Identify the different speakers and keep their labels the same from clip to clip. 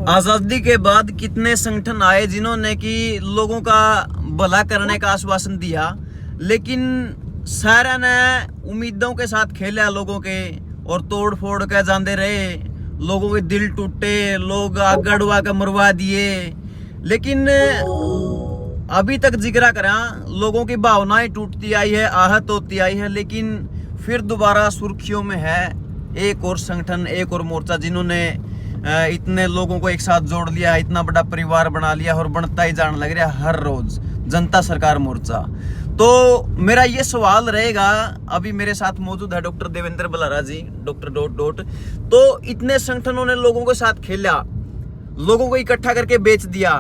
Speaker 1: आजादी के बाद कितने संगठन आए जिन्होंने कि लोगों का भला करने का आश्वासन दिया, लेकिन सारा ने उम्मीदों के साथ खेला लोगों के और तोड़ फोड़ के जाते रहे। लोगों के दिल टूटे, लोग आग गड़वा के मरवा दिए। लेकिन अभी तक जिक्र करा, लोगों की भावनाएं टूटती आई है, आहत होती आई है, लेकिन फिर दोबारा सुर्खियों में है एक और संगठन, एक और मोर्चा जिन्होंने इतने लोगों को एक साथ जोड़ लिया, इतना बड़ा परिवार बना लिया और बनता ही जाने लग रहा हर रोज, जनता सरकार मोर्चा। तो मेरा ये सवाल रहेगा, अभी मेरे साथ मौजूद है डॉक्टर देवेंद्र बल्हारा जी, डॉक्टर ... तो इतने संगठनों ने लोगों के साथ खेला, लोगों को इकट्ठा करके बेच दिया।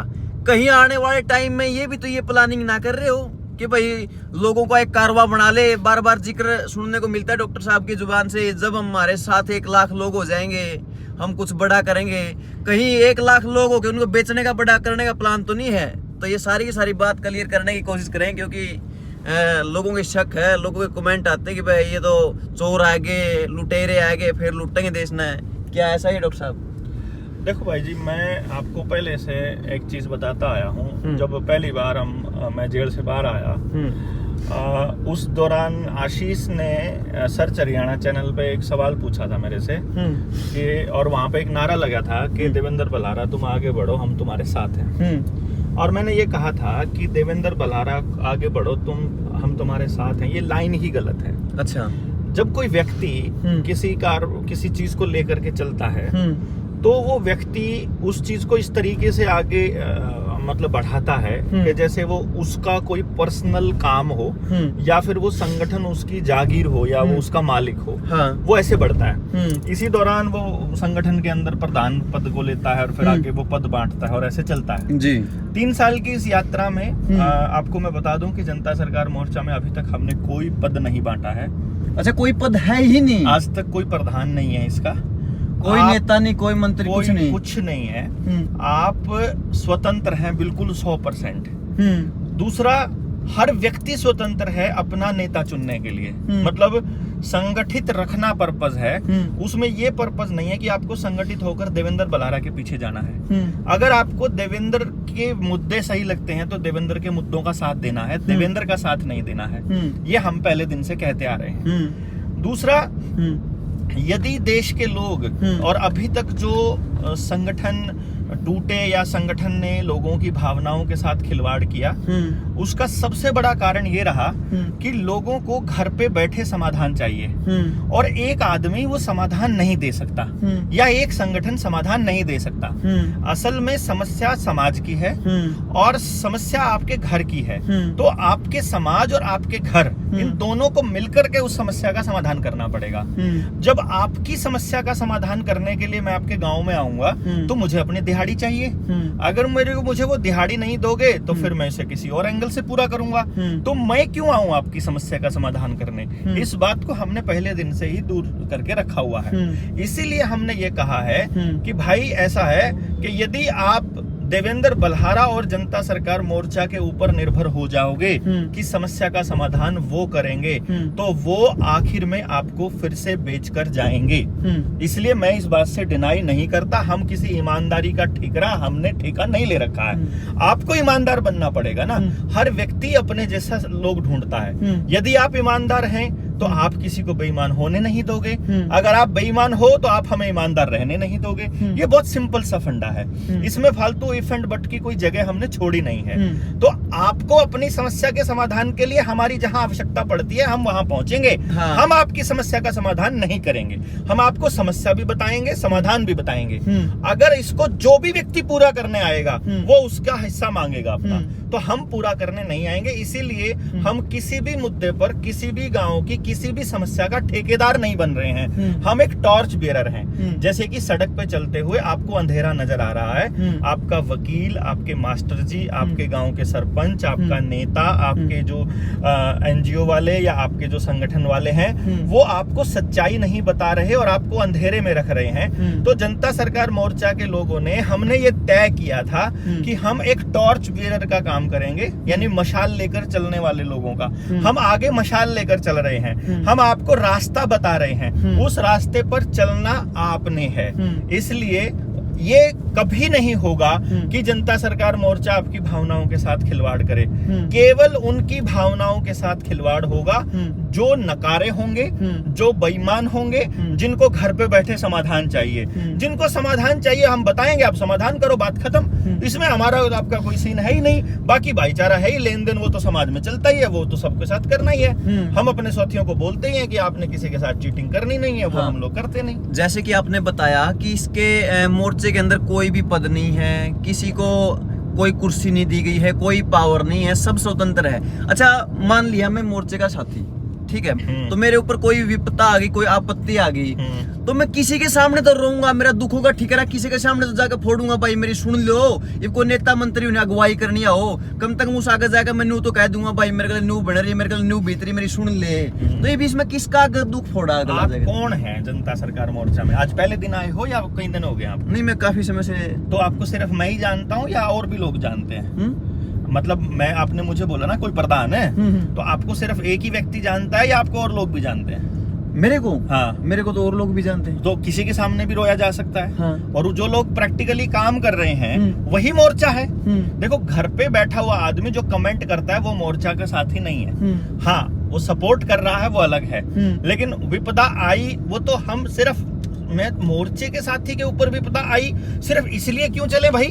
Speaker 1: कहीं आने वाले टाइम में ये भी तो ये प्लानिंग ना कर रहे हो कि भाई लोगों का एक कारवा बना ले। बार बार जिक्र सुनने को मिलता है डॉक्टर साहब की जुबान से, जब हमारे साथ 1 लाख लोग हो जाएंगे हम कुछ बड़ा करेंगे। कहीं 1 लाख लोग हो के उनको बेचने का, बड़ा करने का प्लान तो नहीं है? तो ये सारी की सारी बात क्लियर करने की कोशिश करें, क्योंकि लोगों के शक है, लोगों के कमेंट आते हैं कि भाई ये तो चोर आएंगे, लुटेरे आएंगे, फिर लुटेंगे देश ने। क्या ऐसा ही डॉक्टर साहब?
Speaker 2: देखो भाई जी, मैं आपको पहले से एक चीज बताता आया हूँ। जब पहली बार मैं जेल से बाहर आया, उस दौरान आशीष ने सर्च हरियाणा चैनल पे एक सवाल पूछा था मेरे से कि, और वहाँ पे एक नारा लगा था कि देवेंद्र बल्हारा तुम आगे बढ़ो, हम तुम्हारे साथ हैं। और मैंने ये कहा था कि देवेंद्र बल्हारा आगे बढ़ो, हम तुम्हारे साथ हैं। ये लाइन ही गलत है।
Speaker 1: अच्छा,
Speaker 2: जब कोई व्यक्ति किसी चीज को लेकर के चलता है तो वो व्यक्ति उस चीज को इस तरीके से आगे मतलब बढ़ाता है कि जैसे वो उसका कोई पर्सनल काम हो या फिर वो संगठन उसकी जागीर हो या वो उसका मालिक हो। हाँ। वो ऐसे बढ़ता है। इसी दौरान वो संगठन के अंदर प्रधान पद को लेता है और फिर आगे वो पद बांटता है और ऐसे चलता है जी। 3 साल की इस यात्रा में आपको मैं बता दूं कि जनता सरकार मोर्चा में अभी तक हमने कोई पद नहीं बांटा है।
Speaker 1: अच्छा, कोई पद है ही नहीं?
Speaker 2: आज तक कोई प्रधान नहीं है इसका,
Speaker 1: कोई नेता नहीं, कोई मंत्री,
Speaker 2: कुछ नहीं है। आप स्वतंत्र हैं बिल्कुल 100%। दूसरा, हर व्यक्ति स्वतंत्र है अपना नेता चुनने के लिए। मतलब संगठित रखना पर्पस है, उसमें ये पर्पस नहीं है कि आपको संगठित होकर देवेंद्र बल्हारा के पीछे जाना है। अगर आपको देवेंद्र के मुद्दे सही लगते हैं तो देवेंद्र के मुद्दों का साथ देना है, देवेंद्र का साथ नहीं देना है। ये हम पहले दिन से कहते आ रहे हैं। दूसरा, यदि देश के लोग और अभी तक जो संगठन टूटे या संगठन ने लोगों की भावनाओं के साथ खिलवाड़ किया, उसका सबसे बड़ा कारण ये रहा कि लोगों को घर पे बैठे समाधान चाहिए और एक आदमी वो समाधान नहीं दे सकता या एक संगठन समाधान नहीं दे सकता। असल में समस्या समाज की है और समस्या आपके घर की है। तो आपके समाज और आपके घर, इन दोनों को मिलकर के उस समस्या का समाधान करना पड़ेगा। जब आपकी समस्या का समाधान करने के लिए मैं आपके गाँव में आऊंगा तो मुझे अपने दिहाड़ी चाहिए। अगर मुझे वो दिहाड़ी नहीं दोगे तो फिर मैं इसे किसी और एंगल से पूरा करूंगा। तो मैं क्यों आऊं आपकी समस्या का समाधान करने? इस बात को हमने पहले दिन से ही दूर करके रखा हुआ है। इसीलिए हमने ये कहा है कि भाई ऐसा है कि यदि आप देवेंद्र बल्हारा और जनता सरकार मोर्चा के ऊपर निर्भर हो जाओगे कि समस्या का समाधान वो करेंगे, तो वो आखिर में आपको फिर से बेचकर जाएंगे। इसलिए मैं इस बात से डिनाई नहीं करता। हम किसी ईमानदारी का हमने ठेका नहीं ले रखा है। आपको ईमानदार बनना पड़ेगा ना। हर व्यक्ति अपने जैसा लोग ढूंढता है। यदि आप ईमानदार हैं तो आप किसी को बेईमान होने नहीं दोगे। अगर आप बेईमान हो तो आप हमें ईमानदार रहने नहीं दोगे। ये बहुत सिंपल सा फंडा है। इसमें फालतू इफ एंड बट की कोई जगह हमने छोड़ी नहीं है। तो आपको अपनी समस्या के समाधान के लिए हमारी जहां आवश्यकता पड़ती है हम वहां पहुंचेंगे। हाँ। हम आपकी समस्या का समाधान नहीं करेंगे। हम आपको समस्या भी बताएंगे, समाधान भी बताएंगे। अगर इसको जो भी व्यक्ति पूरा करने आएगा वो उसका हिस्सा मांगेगा अपना, तो हम पूरा करने नहीं आएंगे। इसीलिए हम किसी भी मुद्दे पर, किसी भी गांव की किसी भी समस्या का ठेकेदार नहीं बन रहे हैं। हम एक टॉर्च बेरर हैं। जैसे कि सड़क पे चलते हुए आपको अंधेरा नजर आ रहा है, आपका वकील, आपके मास्टर जी, आपके गांव के सरपंच, आपका नेता, आपके जो एनजीओ वाले या आपके जो संगठन वाले हैं, वो आपको सच्चाई नहीं बता रहे और आपको अंधेरे में रख रहे हैं। तो जनता सरकार मोर्चा के लोगों ने, हमने ये तय किया था कि हम एक टॉर्च बेरर का काम करेंगे, यानी मशाल लेकर चलने वाले लोगों का। हम आगे मशाल लेकर चल रहे हैं। हम आपको रास्ता बता रहे हैं, उस रास्ते पर चलना आपने है। इसलिए ये कभी नहीं होगा कि जनता सरकार मोर्चा आपकी भावनाओं के साथ खिलवाड़ करे। केवल उनकी भावनाओं के साथ खिलवाड़ होगा जो नकारे होंगे, जो बेईमान होंगे, जिनको घर पे बैठे समाधान चाहिए। जिनको समाधान चाहिए हम बताएंगे, आप समाधान करो, बात खत्म। इसमें हमारा और आपका कोई सीन है ही नहीं। बाकी भाईचारा है ही, लेन देन वो तो समाज में चलता ही है, वो तो सबके साथ करना ही है। हम अपने साथियों को बोलते ही हैं कि आपने किसी के साथ चीटिंग करनी नहीं है, वो हम लोग करते नहीं।
Speaker 1: जैसे कि आपने बताया कि इसके मोर्चे के अंदर कोई भी पद नहीं है, किसी को कोई कुर्सी नहीं दी गई है, कोई पावर नहीं है, सब स्वतंत्र है। अच्छा, मान लिया मैं मोर्चे का साथी, ठीक है, तो मेरे ऊपर कोई विपत्ता आ गई, कोई आपत्ति आ गई, तो मैं किसी के सामने तो रोऊंगा, मेरा दुख होगा, ठीक है, किसी के सामने तो जाकर फोड़ूंगा, भाई मेरी सुन लो। ये कोई नेता मंत्री उन्हें अगुवाई करनी हो, कम तक मुझसे आगे जाकर मैं न्यू तो कह दूंगा, भाई मेरे को न्यू बन रही है, मेरे को न्यू भीतरी मेरी सुन ले। तो ये बीच में किसका दुख फोड़ा?
Speaker 2: आप कौन है जनता सरकार मोर्चा में? आज पहले दिन आए हो या कई दिन हो गए आप?
Speaker 1: नहीं, मैं काफी समय से।
Speaker 2: तो आपको सिर्फ मैं ही जानता हूँ या और भी लोग जानते हैं? मतलब मैं, आपने मुझे बोला ना कोई प्रधान है, तो आपको सिर्फ एक ही व्यक्ति जानता है या आपको और लोग भी जानते हैं?
Speaker 1: मेरे को?
Speaker 2: हाँ,
Speaker 1: मेरे को तो और लोग भी जानते हैं।
Speaker 2: तो किसी के सामने भी रोया जा सकता है।
Speaker 1: हाँ।
Speaker 2: और जो लोग प्रैक्टिकली काम कर रहे हैं वही मोर्चा है। देखो, घर पे बैठा हुआ आदमी जो कमेंट करता है वो मोर्चा का साथी नहीं है। हाँ, वो सपोर्ट कर रहा है, वो अलग है। लेकिन विपदा आई वो तो हम सिर्फ, मैं मोर्चे के साथी के ऊपर विपदा आई सिर्फ इसलिए क्यों चले भाई?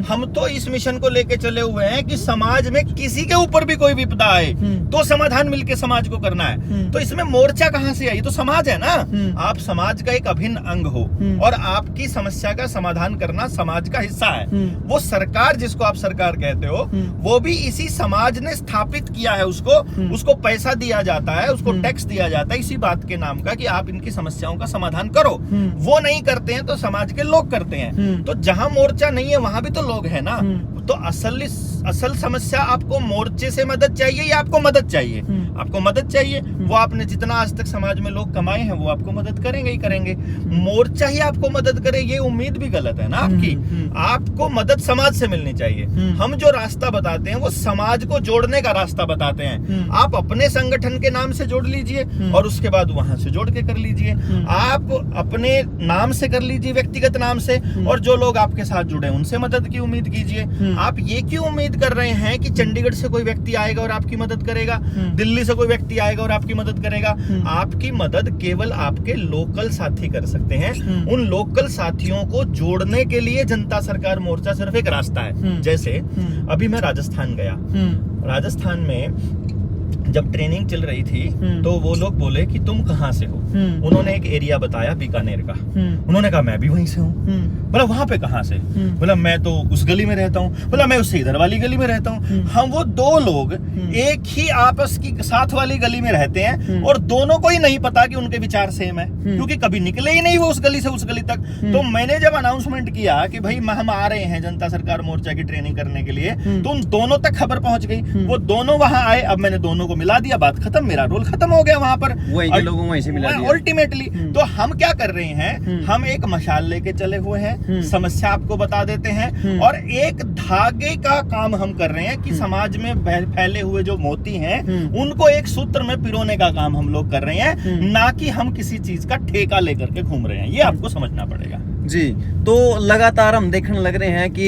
Speaker 2: हम तो इस मिशन को लेके चले हुए हैं कि समाज में किसी के ऊपर भी कोई विपदा आए तो समाधान मिलके समाज को करना है। तो इसमें मोर्चा कहाँ से आई? तो समाज है ना। आप समाज का एक अभिन्न अंग हो और आपकी समस्या का समाधान करना समाज का हिस्सा है। वो सरकार जिसको आप सरकार कहते हो वो भी इसी समाज ने स्थापित किया है। उसको पैसा दिया जाता है, उसको टैक्स दिया जाता है इसी बात के नाम का कि आप इनकी समस्याओं का समाधान करो। वो नहीं करते हैं तो समाज के लोग करते हैं। तो जहां मोर्चा नहीं है वहां भी तो लोग हैं ना। तो असल समस्या, आपको मोर्चे से मदद चाहिए या आपको मदद चाहिए? आपको मदद चाहिए। वो आपने जितना आज तक समाज में लोग कमाए हैं वो आपको मदद करेंगे ही करेंगे। मोर्चा ही आपको मदद करे ये उम्मीद भी गलत है ना आपकी। आपको मदद समाज से मिलनी चाहिए। हम जो रास्ता बताते हैं वो समाज को जोड़ने का रास्ता बताते हैं। आप अपने संगठन के नाम से जोड़ लीजिए और उसके बाद वहां से जोड़ के कर लीजिए। आप अपने नाम से कर लीजिए, व्यक्तिगत नाम से, और जो लोग आपके साथ जुड़े उनसे मदद की उम्मीद कीजिए। आप ये क्यों उम्मीद कर रहे हैं कि चंडीगढ़ से कोई व्यक्ति आएगा और आपकी मदद करेगा, दिल्ली से कोई व्यक्ति आएगा और आपकी मदद करेगा? आपकी मदद केवल आपके लोकल साथी कर सकते हैं। उन लोकल साथियों को जोड़ने के लिए जनता सरकार मोर्चा सिर्फ एक रास्ता है। जैसे अभी मैं राजस्थान गया, राजस्थान में जब ट्रेनिंग चल रही थी तो वो लोग बोले कि तुम कहाँ से हो? उन्होंने एक एरिया बताया बीकानेर का। उन्होंने कहा मैं भी वहीं से हूँ। बोला वहां पे कहाँ से? बोला मैं तो उस गली में रहता हूँ। बोला मैं उससे इधर वाली गली में रहता हूँ। हम वो दो लोग एक ही आपस की साथ वाली गली में रहते हैं और दोनों को ही नहीं पता कि उनके विचार सेम है, क्योंकि कभी निकले ही नहीं वो उस गली से उस गली तक। तो मैंने जब अनाउंसमेंट किया कि भाई हम आ रहे हैं जनता सरकार मोर्चा की ट्रेनिंग करने के लिए, तो उन दोनों तक खबर पहुंच गई। वो दोनों वहां आए, अब मैंने दोनों को मिला दिया, बात खत्म, मेरा रोल खत्म हो गया वहां पर।
Speaker 1: लोगों वहीं से मिला दिया
Speaker 2: अल्टीमेटली। तो हम क्या कर रहे हैं? हम एक मशाल लेके चले हुए हैं, समस्या आपको बता देते हैं और एक धागे का काम हम कर रहे हैं कि समाज में फैले हुए जो मोती हैं उनको एक सूत्र में पिरोने का काम हम लोग कर रहे हैं, ना कि हम किसी चीज का ठेका लेकर के घूम रहे हैं। ये आपको समझना पड़ेगा
Speaker 1: जी। तो लगातार हम देखने लग रहे हैं कि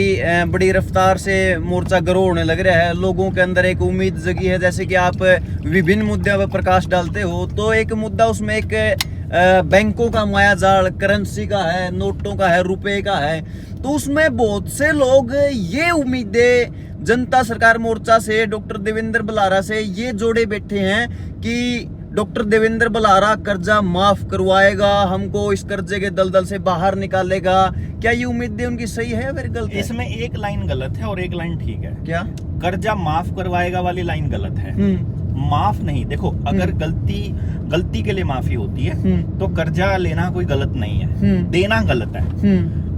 Speaker 1: बड़ी रफ्तार से मोर्चा ग्रो होने लग रहा है, लोगों के अंदर एक उम्मीद जगी है। जैसे कि आप विभिन्न मुद्दों पर प्रकाश डालते हो, तो एक मुद्दा उसमें एक बैंकों का मायाजाल, करेंसी का है, नोटों का है, रुपए का है। तो उसमें बहुत से लोग ये उम्मीदें जनता सरकार मोर्चा से, डॉक्टर देवेंद्र बलारा से ये जोड़े बैठे हैं कि डॉक्टर देवेंद्र बलारा कर्जा माफ करवाएगा, हमको इस कर्जे के दलदल से बाहर निकालेगा। क्या ये उम्मीदें उनकी सही है या फिर गलत है?
Speaker 2: इसमें एक लाइन गलत है और एक लाइन ठीक है।
Speaker 1: क्या?
Speaker 2: कर्जा माफ करवाएगा वाली लाइन गलत है। माफ नहीं, देखो अगर गलती के लिए माफी होती है तो कर्जा लेना कोई गलत नहीं है, देना गलत है।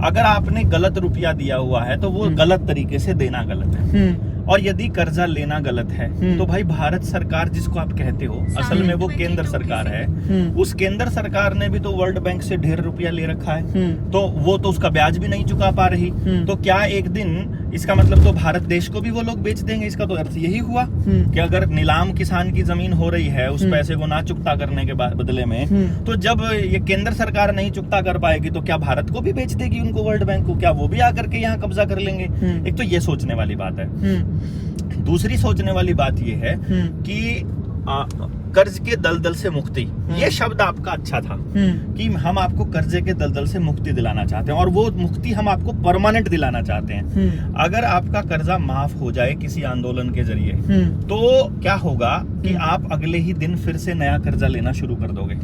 Speaker 2: अगर आपने गलत रुपया दिया हुआ है तो वो गलत तरीके से देना गलत है। और यदि कर्जा लेना गलत है तो भाई भारत सरकार जिसको आप कहते हो, असल में वो केंद्र सरकार है। उस केंद्र सरकार ने भी तो वर्ल्ड बैंक से ढेर रुपया ले रखा है, तो वो तो उसका ब्याज भी नहीं चुका पा रही। तो क्या एक दिन इसका मतलब तो भारत देश को भी वो लोग बेच देंगे। इसका तो अर्थ यही हुआ कि अगर नीलाम किसान की जमीन हो रही है उस पैसे को ना चुकता करने के बदले में, तो जब ये केंद्र सरकार नहीं चुकता कर पाएगी तो क्या भारत को भी बेच देगी उनको, वर्ल्ड बैंक को? क्या वो भी आकर के यहाँ कब्जा कर लेंगे? एक तो ये सोचने वाली बात है। दूसरी सोचने वाली बात ये है कि कर्ज के दलदल से मुक्ति, ये शब्द आपका अच्छा था कि हम आपको कर्जे के दलदल से मुक्ति दिलाना चाहते हैं, और वो मुक्ति हम आपको परमानेंट दिलाना चाहते हैं। अगर आपका कर्जा माफ हो जाए किसी आंदोलन के जरिए, तो क्या होगा कि आप अगले ही दिन फिर से नया कर्जा लेना शुरू कर दोगे।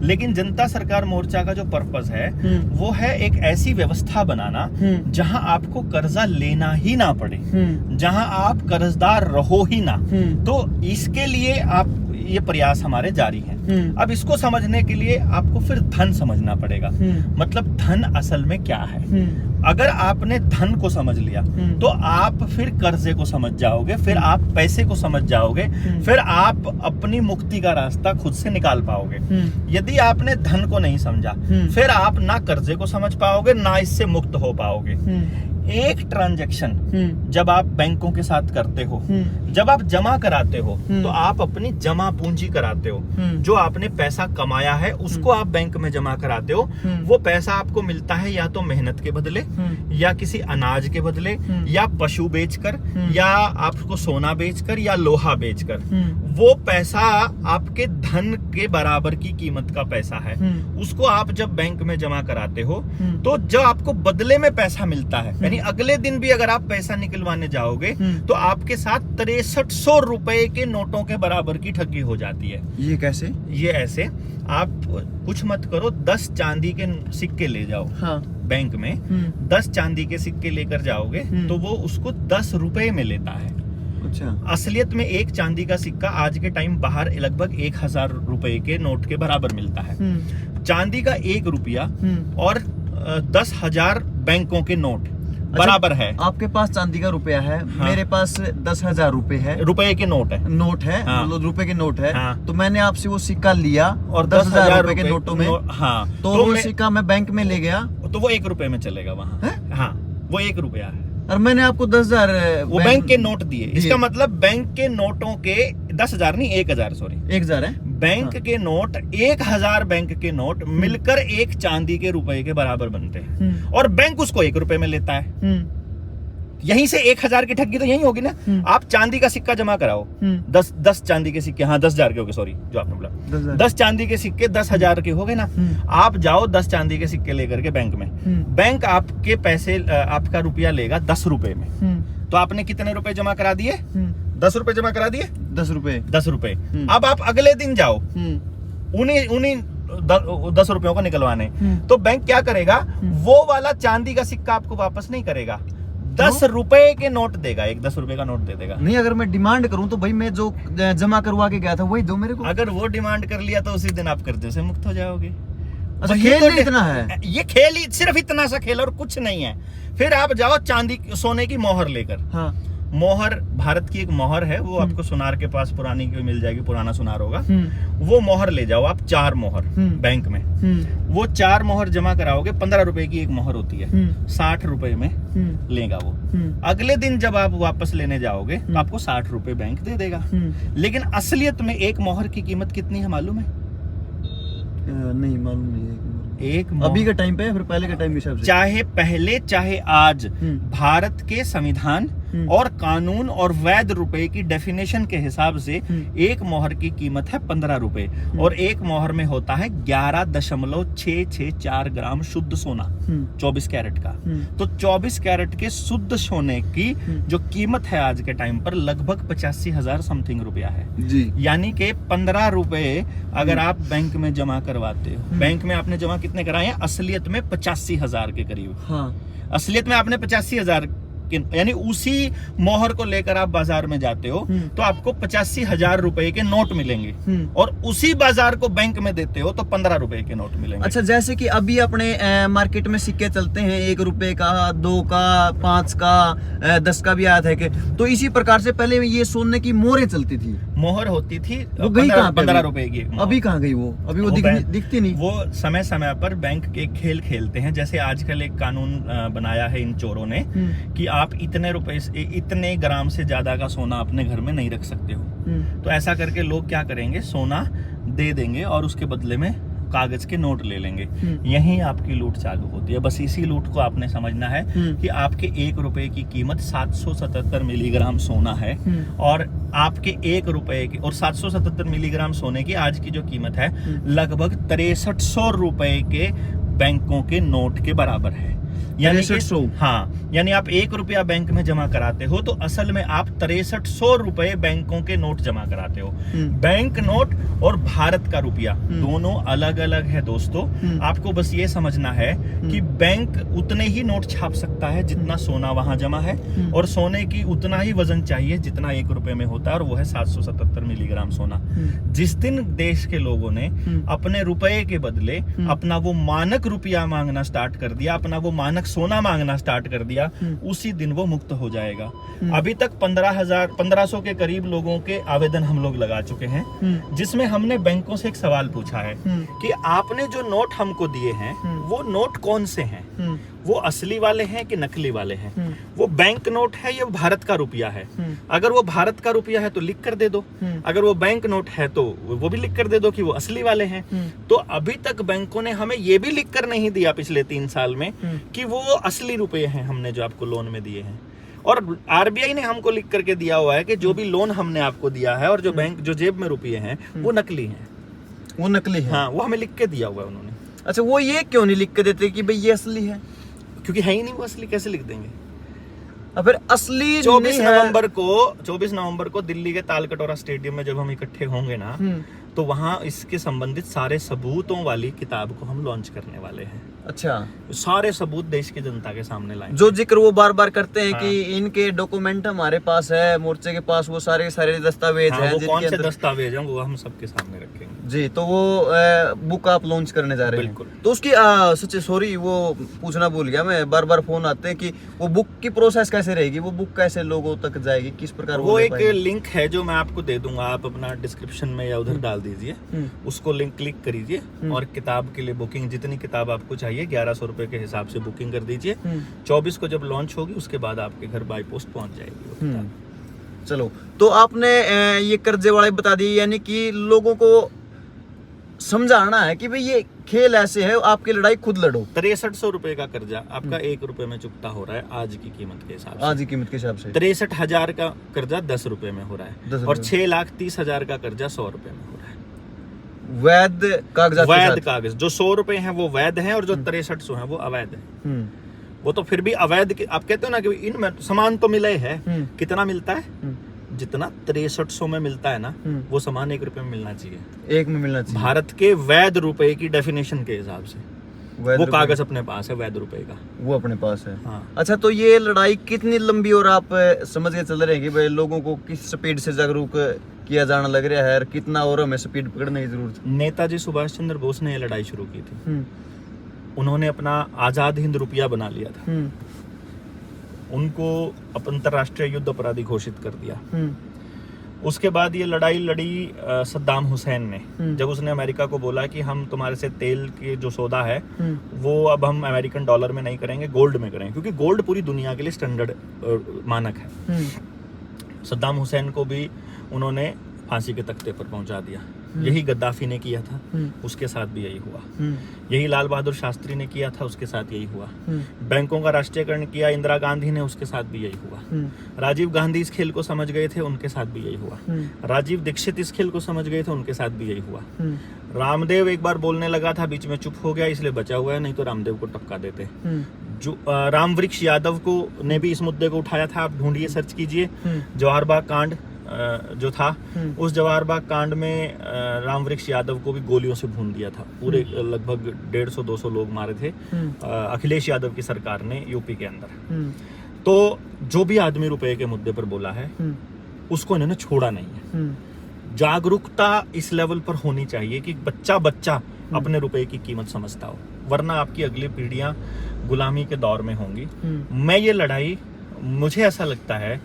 Speaker 2: लेकिन जनता सरकार मोर्चा का जो पर्पस है वो है एक ऐसी व्यवस्था बनाना जहां आपको कर्जा लेना ही ना पड़े, जहां आप कर्जदार रहो ही ना। तो इसके लिए आप ये प्रयास हमारे जारी हैं। अब इसको समझने के लिए आपको फिर धन समझना पड़ेगा। मतलब धन असल में क्या है। अगर आपने धन को समझ लिया तो आप फिर कर्जे को समझ जाओगे, फिर आप पैसे को समझ जाओगे, फिर आप अपनी मुक्ति का रास्ता खुद से निकाल पाओगे। यदि आपने धन को नहीं समझा, फिर आप ना कर्जे को समझ पाओगे, ना इससे मुक्त हो पाओगे। एक ट्रांजैक्शन जब आप बैंकों के साथ करते हो, जब आप जमा कराते हो, तो आप अपनी जमा पूंजी कराते हो। जो आपने पैसा कमाया है उसको आप बैंक में जमा कराते हो। वो पैसा आपको मिलता है या तो मेहनत के बदले, या किसी अनाज के बदले, या पशु बेचकर, या आपको सोना बेचकर, या लोहा बेचकर। वो पैसा आपके धन के बराबर की कीमत का पैसा है। उसको आप जब बैंक में जमा कराते हो, तो जब आपको बदले में पैसा मिलता है, यानी अगले दिन भी अगर आप पैसा निकलवाने जाओगे तो आपके साथ 6300 रुपए के नोटों के बराबर की ठगी हो जाती है।
Speaker 1: ये कैसे?
Speaker 2: ये ऐसे, आप कुछ मत करो, 10 चांदी के सिक्के ले जाओ। हाँ। बैंक में 10 चांदी के सिक्के लेकर जाओगे तो वो उसको 10 रुपए में लेता है। अच्छा। असलियत में एक चांदी का सिक्का आज के टाइम बाहर लगभग 1000 रुपए के नोट के बराबर मिलता है। चांदी का 1 रुपया और 10,000 बैंकों के नोट बराबर है।
Speaker 1: आपके पास चांदी का रुपया है। हाँ। मेरे पास 10,000 रुपए है,
Speaker 2: रुपए के नोट है।
Speaker 1: हाँ। मतलब रुपए के नोट है। हाँ। तो मैंने आपसे वो सिक्का लिया और 10,000 रुपए के नोटों में। हाँ। तो वो सिक्का मैं बैंक में ले गया
Speaker 2: तो वो 1 रुपए में चलेगा वहाँ। हाँ, वो 1 रुपया है
Speaker 1: और मैंने आपको 10,000
Speaker 2: वो बैंक के नोट दिए। इसका मतलब बैंक के नोटों के 10,000 नहीं 1,000 सॉरी
Speaker 1: 1,000 है।
Speaker 2: बैंक के नोट 1,000 बैंक के नोट मिलकर एक चांदी के रुपए के बराबर बनते हैं और बैंक उसको 1 रुपए में लेता है। यहीं से 1,000 की ठगी तो यही होगी ना। आप चांदी का सिक्का जमा कराओ, 10 चांदी के सिक्के, हाँ 10,000 के हो गए, सॉरी जो आपने बोला 10 चांदी के सिक्के 10,000 के हो गए ना। आप जाओ 10 चांदी के सिक्के लेकर के बैंक में, बैंक आपके पैसे आपका रुपया लेगा 10 रुपए में। तो आपने कितने रुपए जमा करा दिए? 10 रुपए जमा करा दिए।
Speaker 1: 10 रुपए।
Speaker 2: 10 रुपए। अब आप अगले दिन जाओ उन्हीं 10 रुपयों को निकलवाने, तो बैंक क्या करेगा? वो वाला चांदी का सिक्का आपको वापस नहीं करेगा, 10 रुपए के नोट देगा, एक 10 रुपए का नोट दे देगा।
Speaker 1: नहीं, अगर मैं डिमांड करूं तो भाई मैं जो जमा करवा के गया था वही दो मेरे को।
Speaker 2: अगर वो डिमांड कर लिया तो उसी दिन आप कर्जे से मुक्त हो जाओगे।
Speaker 1: अच्छा, खेल तो इतना है?
Speaker 2: ये खेल ही सिर्फ इतना सा खेल और कुछ नहीं है। फिर आप जाओ चांदी सोने की मोहर लेकर। हाँ। मोहर भारत की एक मोहर है, वो आपको सुनार के पास पुरानी की मिल जाएगी, पुराना सुनार होगा। वो मोहर ले जाओ आप, 4 मोहर बैंक में। वो 4 मोहर जमा कराओगे, 15 रुपए की एक मोहर होती है, 60 रुपए में लेगा वो। अगले दिन जब आप वापस लेने जाओगे तो आपको 60 रुपए बैंक दे देगा। लेकिन असलियत में एक मोहर की कीमत कितनी है मालूम है?
Speaker 1: नहीं मालूम नहीं है।
Speaker 2: एक
Speaker 1: अभी के टाइम पे, फिर पहले के टाइम के हिसाब से,
Speaker 2: चाहे पहले चाहे आज, भारत के संविधान और कानून और वैध रुपए की डेफिनेशन के हिसाब से एक मोहर की कीमत है 15 रुपए और एक मोहर में होता है 11.664 ग्राम शुद्ध सोना, 24 कैरेट का। तो 24 कैरेट के शुद्ध सोने की जो कीमत है आज के टाइम पर लगभग 85,000 समथिंग रुपया है जी। यानी कि 15 रुपए अगर आप बैंक में जमा करवाते हो, बैंक में आपने जमा कितने कराए हैं? असलियत में 85,000 के करीब। हाँ। असलियत में आपने 85,000, यानी उसी मोहर को लेकर आप बाजार में जाते हो तो आपको 85,000 रुपए के नोट मिलेंगे और उसी बाजार को बैंक में देते हो तो 15 रुपए के नोट मिलेंगे।
Speaker 1: अच्छा, जैसे कि अभी अपने मार्केट में सिक्के चलते हैं 1 रुपए का, 2 का, 5 का, 10 का भी आया था कि, तो इसी प्रकार से पहले ये सोने की मोहरें चलती थी।
Speaker 2: मोहर होती थी
Speaker 1: वो गई कहाँ पे
Speaker 2: 15
Speaker 1: अभी?
Speaker 2: रुपए की मोहर।
Speaker 1: अभी कहाँ गई वो? अभी वो दिखती नहीं।
Speaker 2: वो समय समय पर बैंक के खेल खेलते हैं, जैसे आजकल एक कानून बनाया है इन चोरों ने कि आप इतने रुपए से इतने ग्राम से ज्यादा का सोना अपने घर में नहीं रख सकते हो। तो ऐसा करके लोग क्या करेंगे, सोना दे देंगे और उसके बदले में कागज के नोट ले लेंगे। यहीं आपकी लूट चालू होती है। बस इसी लूट को आपने समझना है कि आपके 1 रुपए की कीमत 777 मिलीग्राम सोना है और आपके 1 रुपए की और 777 मिलीग्राम सोने की आज की जो कीमत है लगभग 6300 रुपए के बैंकों के नोट के बराबर है। यानी
Speaker 1: 6300?
Speaker 2: हाँ, यानी आप 1 रुपया बैंक में जमा कराते हो तो असल में आप 6300 रुपए बैंकों के नोट जमा कराते हो। बैंक नोट और भारत का रुपया दोनों अलग अलग है दोस्तों। आपको बस ये समझना है कि बैंक उतने ही नोट छाप सकता है जितना सोना वहां जमा है और सोने की उतना ही वजन चाहिए जितना 1 रुपए में होता है, और वो है 777 मिलीग्राम सोना। जिस दिन देश के लोगों ने अपने रुपए के बदले अपना वो मानक रुपया मांगना स्टार्ट कर दिया, अपना वो मानक सोना मांगना स्टार्ट कर दिया, उसी दिन वो मुक्त हो जाएगा। अभी तक 1500 के करीब लोगों के आवेदन हम लोग लगा चुके हैं, जिसमें हमने बैंकों से एक सवाल पूछा है कि आपने जो नोट हमको दिए हैं वो नोट कौन से हैं, वो असली वाले हैं कि नकली वाले हैं, वो बैंक नोट है या भारत का रुपया है। अगर वो भारत का रुपया है तो लिख कर दे दो, अगर वो बैंक नोट है तो वो भी लिख कर दे दो कि वो असली वाले हैं। तो अभी तक बैंकों ने हमें ये भी लिख कर नहीं दिया पिछले 3 साल में कि वो असली रुपये हैं हमने जो आपको लोन में दिए हैं। और आरबीआई ने हमको लिख करके दिया हुआ है कि जो भी लोन हमने आपको दिया है और जो बैंक जो जेब में रुपये हैं वो नकली हैं।
Speaker 1: वो नकली है?
Speaker 2: हाँ, वो हमें लिख के दिया हुआ है उन्होंने।
Speaker 1: अच्छा, वो ये क्यों नहीं लिख के देते कि भाई ये असली है?
Speaker 2: क्योंकि है ही नहीं, वो असली कैसे लिख देंगे।
Speaker 1: अब फिर असली
Speaker 2: 24 नवंबर को दिल्ली के तालकटोरा स्टेडियम में जब हम इकट्ठे होंगे ना, तो वहां इसके संबंधित सारे सबूतों वाली किताब को हम लॉन्च करने वाले हैं।
Speaker 1: अच्छा,
Speaker 2: सारे सबूत देश की जनता के सामने लाएंगे।
Speaker 1: जो जिक्र वो बार बार करते हैं कि इनके डॉक्यूमेंट हमारे पास है, मोर्चे के पास वो सारे दस्तावेज हैं।
Speaker 2: वो कौन से दस्तावेज हैं वो हम सबके सामने रखेंगे
Speaker 1: जी। तो वो बुक आप लॉन्च करने जा रहे हैं?
Speaker 2: बिल्कुल।
Speaker 1: तो उसकी सच सॉरी वो पूछना भूल गया मैं, बार बार फोन आते हैं कि वो बुक की प्रोसेस कैसे रहेगी, वो बुक कैसे लोगों तक जाएगी, किस प्रकार?
Speaker 2: वो एक लिंक है जो मैं आपको दे दूंगा, आप अपना डिस्क्रिप्शन में या उधर डाल दीजिए, उसको लिंक क्लिक करिए और किताब के लिए बुकिंग, जितनी किताब आपको चाहिए 1100 रुपए के हिसाब से बुकिंग कर दीजिए। 24 को जब लॉन्च होगी उसके बाद आपके घर बाय पोस्ट पहुंच जाएगी वो किताब।
Speaker 1: चलो, तो आपने ये कर्जे वाले बता दिए, यानी कि लोगों को समझाना है कि भाई ये खेल ऐसे है, आपकी लड़ाई खुद लड़ो।
Speaker 2: 6300 रुपए का कर्जा आपका 1 रुपए में चुकता हो रहा है आज की कीमत के हिसाब से।
Speaker 1: आज की कीमत के हिसाब से
Speaker 2: 63,000 का कर्जा 10 रुपए में हो रहा है और 6,30,000 का कर्जा 100 रुपए में हो रहा है।
Speaker 1: वैध कागजात,
Speaker 2: वैध कागज जो 100 रुपए हैं वो वैध हैं और जो 6300 हैं वो अवैध है। वो तो फिर भी अवैध आप कहते हो ना कि इनमें सामान तो मिले है, कितना मिलता है? जितना 6300 में मिलता है ना, वो सामान 1 रुपए में मिलना चाहिए, 1 में मिलना चाहिए। भारत के वैध रुपए की डेफिनेशन के हिसाब से वो कागज अपने पास है वैध रुपए का, वो अपने पास है। हाँ। अच्छा, तो ये लड़ाई कितनी लंबी और आप समझ के चल रहे हैं कि भाई लोगों को किस स्पीड से जागरूक किया जाना लग रहा है और कितना और हमें स्पीड पकड़ने की जरूरत है? नेताजी सुभाष चंद्र बोस ने ये लड़ाई शुरू की थी। उन्होंने अपना आजाद हिंद रुपया बना लिया था, उनको अंतरराष्ट्रीय युद्ध अपराधी घोषित कर दिया। उसके बाद ये लड़ाई लड़ी सद्दाम हुसैन ने, जब उसने अमेरिका को बोला कि हम तुम्हारे से तेल के जो सौदा है वो अब हम अमेरिकन डॉलर में नहीं करेंगे, गोल्ड में करेंगे, क्योंकि गोल्ड पूरी दुनिया के लिए स्टैंडर्ड मानक है। सद्दाम हुसैन को भी उन्होंने फांसी के तख्ते पर पहुंचा दिया। यही गद्दाफी ने किया था, उसके साथ भी यही हुआ। यही लाल बहादुर शास्त्री ने किया था, उसके साथ यही हुआ। बैंकों का राष्ट्रीयकरण किया इंदिरा गांधी ने, उसके साथ भी यही हुआ। राजीव गांधी इस खेल को समझ गए थे, उनके साथ भी यही हुआ। राजीव दीक्षित इस खेल को समझ गए थे, उनके साथ भी यही हुआ। रामदेव एक बार बोलने लगा था, बीच में चुप हो गया, इसलिए बचा हुआ है, नहीं तो रामदेव को टपका देते। जो रामवृक्ष यादव को ने भी इस मुद्दे को उठाया था, आप ढूंढिए, सर्च कीजिए, जवाहर बाग कांड जो था, उस जवाहर बाग कांड में रामवृक्ष यादव को भी गोलियों से भून दिया था। पूरे लगभग 150-200 लोग मारे थे अखिलेश यादव की सरकार ने यूपी के अंदर। तो जो भी आदमी रुपए के मुद्दे पर बोला है उसको इन्होंने छोड़ा नहीं है। जागरूकता इस लेवल पर होनी चाहिए कि बच्चा अपने रुपए की कीमत समझता हो, वरना आपकी अगली पीढ़ियां गुलामी के दौर में होंगी। मैं ये लड़ाई, मुझे ऐसा लगता है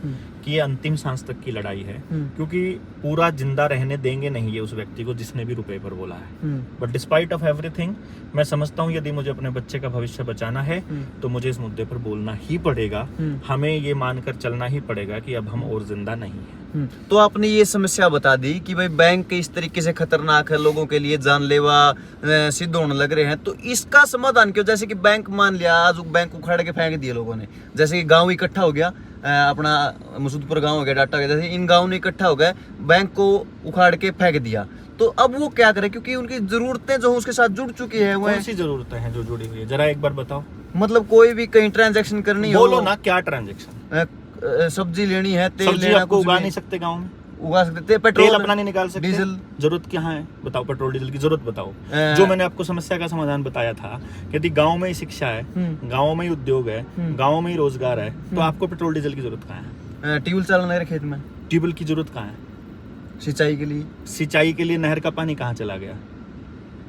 Speaker 2: कि ये अंतिम सांस तक की लड़ाई है, क्योंकि पूरा जिंदा रहने देंगे नहीं ये उस व्यक्ति को जिसने भी रुपए पर बोला है। बट डिस्पाइट ऑफ एवरीथिंग मैं समझता हूँ यदि मुझे अपने बच्चे का भविष्य बचाना है तो मुझे इस मुद्दे पर बोलना ही पड़ेगा। हमें ये मानकर चलना ही पड़ेगा कि अब हम और जिंदा नहीं है।
Speaker 1: तो आपने ये समस्या बता दी कि भाई बैंक इस तरीके से खतरनाक है, लोगों के लिए जानलेवा सिद्ध होने लग रहे हैं, तो इसका समाधान क्यों? जैसे कि बैंक मान लिया आज बैंक उखाड़ के फेंक दिए लोगों ने, जैसे कि गांव इकट्ठा हो गया, अपना मसूदपुर गांव हो गया, डाटा हो गया, जैसे इन गांव ने इकट्ठा हो गए, बैंक को उखाड़ के फेंक दिया, तो अब वो क्या करे? क्योंकि उनकी जरूरतें जो उसके साथ जुड़ चुकी है, वो
Speaker 2: कौन सी जरूरतें हैं जो जुड़ी हुई है? जरा एक बार बताओ।
Speaker 1: मतलब कोई भी कहीं ट्रांजैक्शन करनी हो,
Speaker 2: बोलो ना, क्या ट्रांजैक्शन?
Speaker 1: सब्जी लेनी है, तेल
Speaker 2: सब्जी
Speaker 1: लेना,
Speaker 2: आपको
Speaker 1: कुछ
Speaker 2: उगा
Speaker 1: भी
Speaker 2: नहीं सकते गाँव में?
Speaker 1: उगा सकते,
Speaker 2: तेल
Speaker 1: पेट्रोल
Speaker 2: अपना नहीं निकाल सकते,
Speaker 1: डीजल।
Speaker 2: जरूरत क्या है बताओ? पेट्रोल डीजल की जरूरत बताओ। जो मैंने आपको समस्या का समाधान बताया था, यदि गांव में ही शिक्षा है, गांव में ही उद्योग है, गांव में ही रोजगार है, तो आपको पेट्रोल डीजल की जरूरत कहाँ है?
Speaker 1: ट्यूबवेल चलाना है खेत में,
Speaker 2: ट्यूबवेल की जरूरत कहाँ है?
Speaker 1: सिंचाई के लिए।
Speaker 2: सिंचाई के लिए नहर का पानी कहाँ चला गया?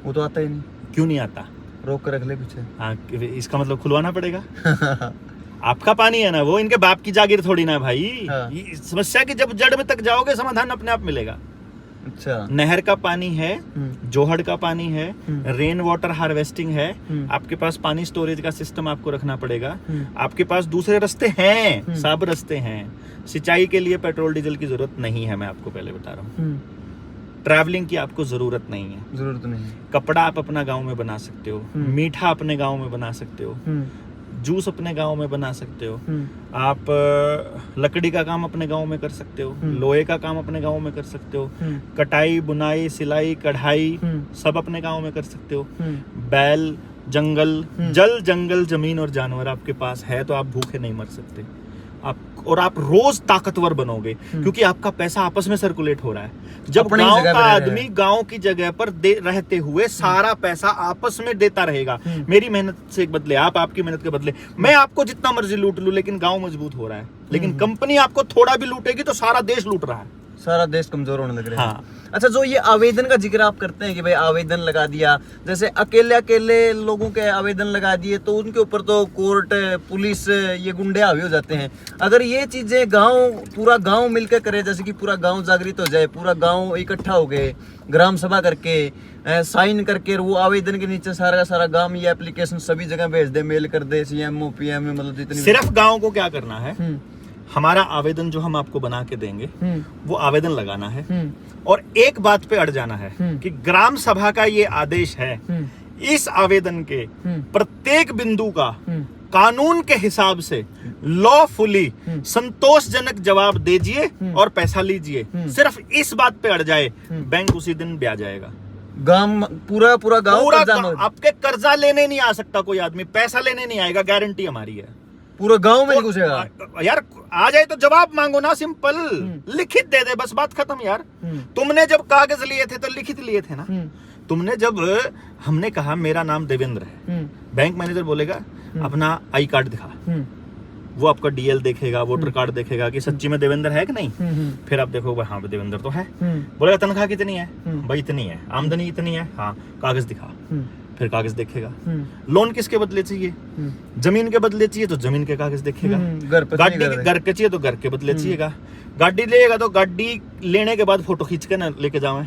Speaker 1: वो तो आता ही नहीं।
Speaker 2: क्यों नहीं आता?
Speaker 1: रोक कर रख ले पीछे।
Speaker 2: हाँ, इसका मतलब खुलवाना पड़ेगा। आपका पानी है ना, वो इनके बाप की जागीर थोड़ी ना भाई।
Speaker 1: हाँ।
Speaker 2: ये समस्या की जब जड़ में तक जाओगे समाधान अपने आप मिलेगा।
Speaker 1: अच्छा,
Speaker 2: नहर का पानी है, जोहड़ का पानी है, रेन वाटर हार्वेस्टिंग है, आपके पास पानी स्टोरेज का सिस्टम आपको रखना पड़ेगा। आपके पास दूसरे रास्ते हैं, सब रास्ते हैं। सिंचाई के लिए पेट्रोल डीजल की जरूरत नहीं है, मैं आपको पहले बता रहा हूँ। ट्रैवलिंग की आपको जरूरत नहीं है,
Speaker 1: जरूरत नहीं।
Speaker 2: कपड़ा आप अपना गांव में बना सकते हो, मीठा अपने गांव में बना सकते हो, जूस अपने गांव में बना सकते हो, आप लकड़ी का काम अपने गांव में कर सकते हो, लोहे का काम अपने गांव में कर सकते हो, कटाई, बुनाई, सिलाई, कढ़ाई सब अपने गांव में कर सकते हो। बैल, जंगल, जल, जंगल, जमीन और जानवर आपके पास है तो आप भूखे नहीं मर सकते। आप रोज ताकतवर बनोगे क्योंकि आपका पैसा आपस में सर्कुलेट हो रहा है। जब गांव का आदमी गांव की जगह पर रहते हुए सारा पैसा आपस में देता रहेगा, मेरी मेहनत से बदले आप, आपकी मेहनत के बदले मैं आपको जितना मर्जी लूट लूं, लेकिन गांव मजबूत हो रहा है। लेकिन कंपनी आपको थोड़ा भी लूटेगी तो सारा देश लूट रहा है,
Speaker 1: सारा देश कमजोर होने लग रहा है।
Speaker 2: हाँ।
Speaker 1: अच्छा, जो ये आवेदन का जिक्र आप करते हैं कि भाई आवेदन लगा दिया, जैसे अकेले अकेले लोगों के आवेदन लगा दिए तो उनके ऊपर तो कोर्ट, पुलिस, ये गुंडे हावी हो जाते हैं। अगर ये चीजें पूरा गांव मिलकर करे, जैसे कि पूरा गांव जागृत हो जाए, पूरा गांव इकट्ठा हो गए, ग्राम सभा करके साइन करके वो आवेदन के नीचे सारा का सारा गांव ये एप्लीकेशन सभी जगह भेज दे, मेल कर दे, CMO, PM, मतलब जितनी
Speaker 2: सिर्फ गाँव को क्या करना है, हमारा आवेदन जो हम आपको बना के देंगे वो आवेदन लगाना है और एक बात पे अड़ जाना है कि ग्राम सभा का ये आदेश है, इस आवेदन के प्रत्येक बिंदु का कानून के हिसाब से लॉफुली संतोषजनक जवाब दीजिए और पैसा लीजिए। सिर्फ इस बात पे अड़ जाए, बैंक उसी दिन ब्याज जाएगा।
Speaker 1: गांव पूरा गांव
Speaker 2: आपके कर्जा लेने नहीं आ सकता कोई आदमी, पैसा लेने नहीं आएगा, गारंटी हमारी है।
Speaker 1: पूरा गांव में नहीं घुसेगा
Speaker 2: यार। आ जाए तो जवाब मांगो ना, सिंपल लिखित दे दे, बस बात खत्म यार। तुमने जब कागज लिए थे तो लिखित लिए थे ना। तुमने जब हमने कहा मेरा नाम देवेंद्र है, बैंक मैनेजर बोलेगा अपना आई कार्ड दिखा, वो आपका DL देखेगा, वोटर कार्ड देखेगा कि सच्ची में देवेंद्र है कि नहीं। फिर आप देखो हाँ देवेंद्र तो है। बोलेगा तनख्वाह कितनी है, भाई इतनी है, आमदनी इतनी है, हाँ कागज दिखा। फिर कागज देखेगा। लोन किसके बदले चाहिए, जमीन के बदले चाहिए तो जमीन के कागज देखेगा, घर के चाहिए तो घर के बदले चाहिएगा, गाड़ी लेगा तो गाड़ी लेने के बाद फोटो खींच के ना लेके जावे,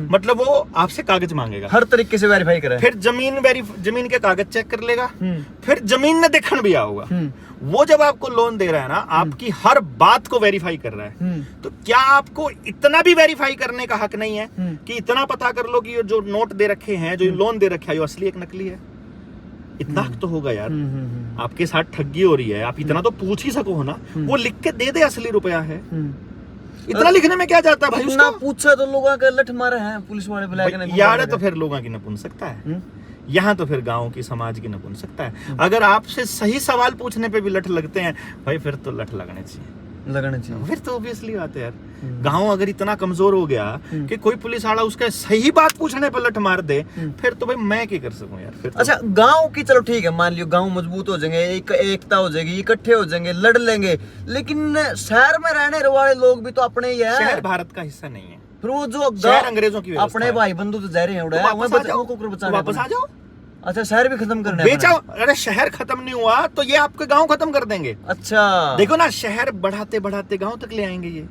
Speaker 2: मतलब वो आपसे कागज मांगेगा,
Speaker 1: हर तरीके से वेरीफाई करे।
Speaker 2: फिर जमीन के कागज चेक कर लेगा, फिर जमीन ने देखण भी आओगा। वो जब आपको लोन दे रहा है ना, आपकी हर बात को वेरीफाई कर रहा है, तो क्या आपको इतना भी वेरीफाई करने का हक नहीं है कि इतना पता कर लो कि ये जो नोट दे रखे हैं, जो लोन दे रखे हैं, ये असली एक नकली है? इतना हक तो होगा यार। आपके साथ ठगी हो रही है, आप इतना तो पूछ ही सको ना, वो लिख के दे दे असली रुपया है। इतना लिखने में क्या जाता है भाई?
Speaker 1: उसका पूछा तो लोगों का लठ मारे हैं पुलिस वाले, बुला के
Speaker 2: यार तो फिर लोगों की नपुंसकता है, यहाँ तो फिर गाँव की समाज की नपुंसकता है। अगर आपसे सही सवाल पूछने पे भी लठ लगते हैं भाई, फिर तो लठ लगने चाहिए। फिर तो ऑब्वियसली बात है यार। गांव अगर इतना कमजोर हो गया कि कोई पुलिस वाला उसका सही बात पूछने पर लठ मार दे, फिर तो भाई मैं क्या कर सकूं यार। फिर तो
Speaker 1: अच्छा, गांव की चलो ठीक है, मान लियो गांव मजबूत हो जाएंगे, एकता हो जाएगी, इकट्ठे हो जाएंगे, लड़ लेंगे, लेकिन शहर में रहने वाले लोग भी तो अपने ही है।
Speaker 2: शहर भारत का हिस्सा नहीं है,
Speaker 1: फिर वो जो
Speaker 2: शहर अंग्रेजों की
Speaker 1: अपने भाई बंधु तो जा रहे हैं,
Speaker 2: वापस आ जाओ।
Speaker 1: अच्छा, शहर भी खत्म करना है
Speaker 2: बेचा।
Speaker 1: अपना?
Speaker 2: अरे शहर खत्म नहीं हुआ तो ये आपके गांव खत्म कर देंगे।
Speaker 1: अच्छा,
Speaker 2: देखो ना, शहर बढ़ाते बढ़ाते गांव तक ले आएंगे ये।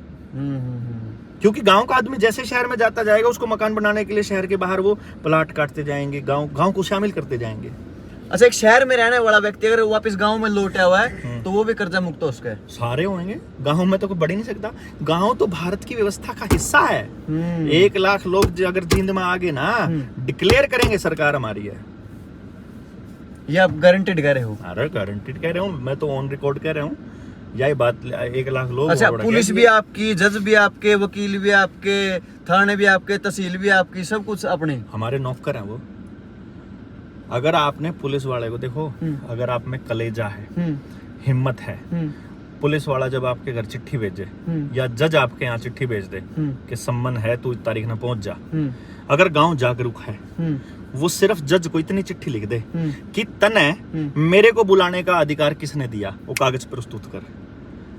Speaker 2: क्योंकि गांव का आदमी जैसे शहर में जाता जाएगा, उसको मकान बनाने के लिए शहर के बाहर वो प्लाट काटते जाएंगे, गांव को शामिल करते जाएंगे।
Speaker 1: अच्छा, एक शहर में रहने वाला व्यक्ति अगर वापस गांव में लौटा हुआ है तो वो भी कर्जा मुक्त हो उसका?
Speaker 2: सारे होंगे। गांव में तो कोई बढ़ ही नहीं सकता। गांव तो भारत की व्यवस्था का हिस्सा है। 1 लाख लोग अगर जींद में आ गए ना, डिक्लेयर करेंगे सरकार हमारी है।
Speaker 1: ये आप गारंटेड कह रहे हो?
Speaker 2: अरे गारंटेड कह रहा हूँ, मैं तो ऑन रिकॉर्ड कह रहा हूँ। यही बात, 1 लाख लोग।
Speaker 1: अच्छा, पुलिस भी आपकी, जज भी आपके, वकील भी आपके, थाने भी आपके, तहसील भी आपकी, सब कुछ अपने?
Speaker 2: हमारे नौकर हैं वो। अगर आपने पुलिस वाले को देखो, अगर आप में कलेजा है, हिम्मत है, पुलिस वाला जब आपके घर चिट्ठी भेजे या जज आपके यहाँ चिट्ठी भेज दे कि सम्मन है, तू इस तारीख में पहुंच जा, अगर गांव जागरूक है, वो सिर्फ जज को इतनी चिट्ठी लिख दे कि तने मेरे को बुलाने का अधिकार किसने दिया, वो कागज प्रस्तुत कर,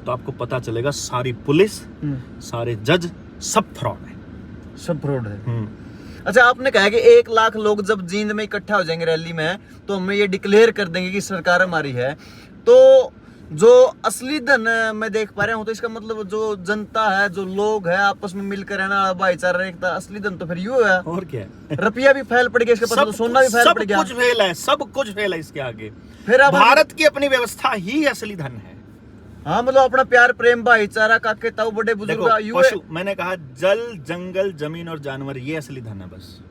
Speaker 2: तो आपको पता चलेगा सारी पुलिस, सारे जज सब फ्रॉड है।
Speaker 1: सब फ्रॉड है। अच्छा, आपने कहा कि 1 लाख लोग जब जींद में इकट्ठा हो जाएंगे रैली में, तो हम ये डिक्लेयर कर देंगे कि सरकार हमारी है, तो जो असली धन मैं देख पा रहा हूँ, तो इसका मतलब जो जनता है, जो लोग है, आपस में मिलकर रहना, भाईचारा, एकता, असली धन तो फिर यू है।
Speaker 2: और क्या?
Speaker 1: रुपया भी फैल पड़ गया इसके पास, तो सोना भी फैल पड़ गया,
Speaker 2: सब कुछ फेल है, सब कुछ फेल है इसके आगे।
Speaker 1: फिर अब
Speaker 2: भारत की अपनी व्यवस्था ही असली धन है।
Speaker 1: हाँ, मतलब अपना प्यार, प्रेम, भाईचारा, काके ताऊ, बड़े बुजुर्ग,
Speaker 2: पशु, मैंने कहा जल, जंगल, जमीन और जानवर, ये असली धन है।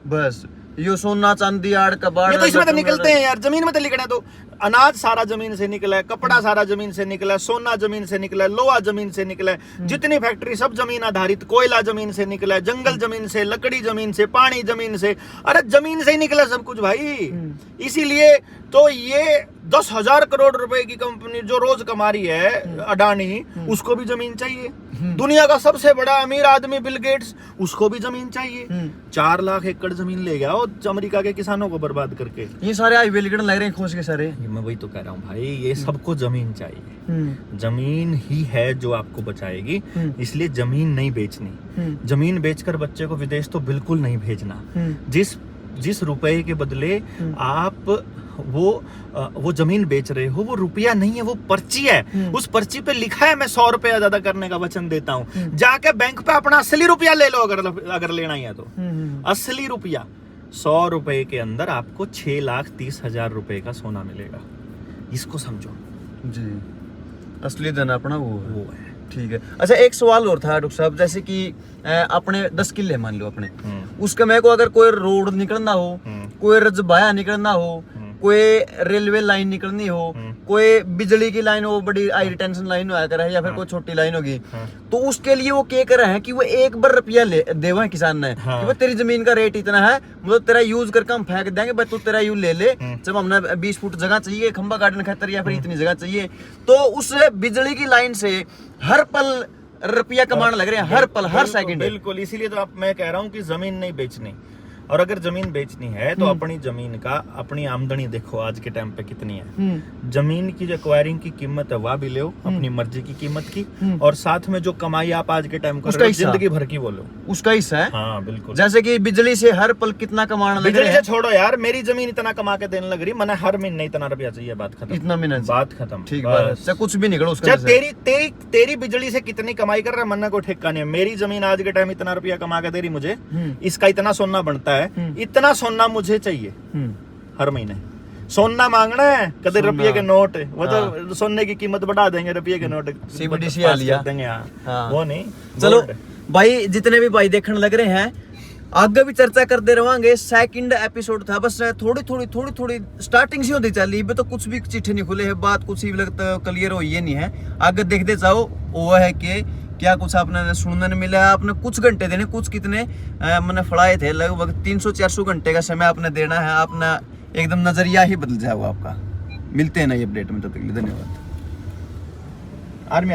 Speaker 2: बस
Speaker 1: यो सोना, चांदी, आड़ कबाड़,
Speaker 2: ये तो इसमें तो निकलते हैं यार, जमीन में तो लिखना है। तो अनाज सारा जमीन से निकला है, कपड़ा सारा जमीन से निकला है, सोना जमीन से निकला है, लोहा जमीन से निकला है, जितनी फैक्ट्री सब जमीन आधारित, कोयला जमीन से निकला है, जंगल जमीन से, लकड़ी जमीन से, पानी जमीन से, अरे जमीन से ही निकला सब कुछ भाई। इसीलिए तो ये 10,000 करोड़ रुपए की कंपनी जो रोज कमा रही है अडानी, उसको भी जमीन चाहिए। दुनिया का सबसे बड़ा अमीर आदमी बिल गेट्स, उसको भी जमीन चाहिए। 4 लाख एकड़ जमीन ले गया और अमेरिका के किसानों को बर्बाद करके।
Speaker 1: ये सारे हाईवे लिखने लग रहे हैं खोज के सारे।
Speaker 2: मैं वही तो कह रहा हूँ भाई, ये सबको जमीन चाहिए। जमीन ही है जो आपको बचाएगी, इसलिए जमीन नहीं बेचनी। जमीन बेचकर बच्चे को विदेश तो बिल्कुल नहीं भेजना। जिस रुपए के बदले आप वो जमीन बेच रहे हो, वो रुपया नहीं है, वो पर्ची है। उस पर्ची पे लिखा है मैं 100 रुपया ज्यादा करने का वचन देता हूँ। जाके बैंक पे अपना असली रुपया ले लो, अगर लेना ही है तो। असली रुपया 100 रुपए के अंदर आपको 6,30,000 रुपए का सोना मिलेगा। इसको समझो
Speaker 1: जी, असली धन अपना वो
Speaker 2: है।
Speaker 1: ठीक है। अच्छा, एक सवाल और था डॉक्टर साहब, जैसे कि अपने 10 किले मान लो अपने, उसके में को अगर कोई रोड निकलना हो, कोई रजबाया निकलना हो, कोई रेलवे लाइन निकलनी हो, कोई बिजली की लाइन हो, बड़ी हाई टेंशन लाइन होया करे, या फिर कोई छोटी लाइन होगी, तो उसके लिए वो क्या कर रहे हैं कि वो 1 बार रुपया देवा है किसान ने, कि वो तेरी जमीन का रेट इतना है, मतलब तेरा यूज करके हम फेंक देंगे, बस तू तेरा यूज ले ले। जब हमने 20 फुट जगह चाहिए खंबा गार्डन खातर, या फिर इतनी जगह चाहिए, तो उस बिजली की लाइन से हर पल रुपया कमाने लग रहे हैं, हर पल, हर सेकंड।
Speaker 2: बिल्कुल, इसीलिए तो मैं कह रहा हूँ कि जमीन नहीं बेचनी। और अगर जमीन बेचनी है तो अपनी जमीन का, अपनी आमदनी देखो आज के टाइम पे कितनी है। जमीन की जो एक्वायरिंग की कीमत है वह भी लो, अपनी मर्जी की कीमत की, और साथ में जो कमाई आप आज के टाइम को जिंदगी भर की बोलो,
Speaker 1: उसका हिस्सा है।
Speaker 2: हाँ बिल्कुल।
Speaker 1: जैसे कि बिजली से हर पल कितना कमाना लग रहा है।
Speaker 2: छोड़ो यार, मेरी जमीन इतना कमा के देने लग रही, मैंने हर महीने इतना रुपया चाहिए, बात खत्म।
Speaker 1: इतना महीना,
Speaker 2: बात खत्म।
Speaker 1: ठीक है, कुछ भी निकलो उसका।
Speaker 2: तेरी बिजली से कितनी कमाई कर रहा है, मन्ना को ठेका नहीं है। मेरी जमीन आज के टाइम इतना रुपया कमा के दे रही मुझे, इसका इतना सोना बनता है, इतना सोना मुझे चाहिए हर महीने। सोना मांगना है, कदे रुपये के नोट, वो तो सोने की कीमत बढ़ा देंगे, रुपये के नोट
Speaker 1: CBDC आ लिया
Speaker 2: देंगे। वो नहीं।
Speaker 1: चलो भाई, जितने भी भाई देखने लग रहे हैं, आगे भी चर्चा करते रहेंगे। सेकंड एपिसोड था, बस थोड़ी स्टार्टिंग से होती चली, तो कुछ भी चिट्ठी नहीं खुले है, बात कुछ ही लगता क्लियर हो ये नहीं है। आगे देखते जाओ, वो है कि क्या कुछ आपने सुनने मिला। आपने कुछ घंटे देने, कुछ कितने मैंने फड़ाए थे, लगभग 300-400 घंटे का समय आपने देना है। अपना एकदम नजरिया ही बदल जाएगा आपका। मिलते हैं नई अपडेट में, तब तक के लिए धन्यवाद।
Speaker 2: आर्मी।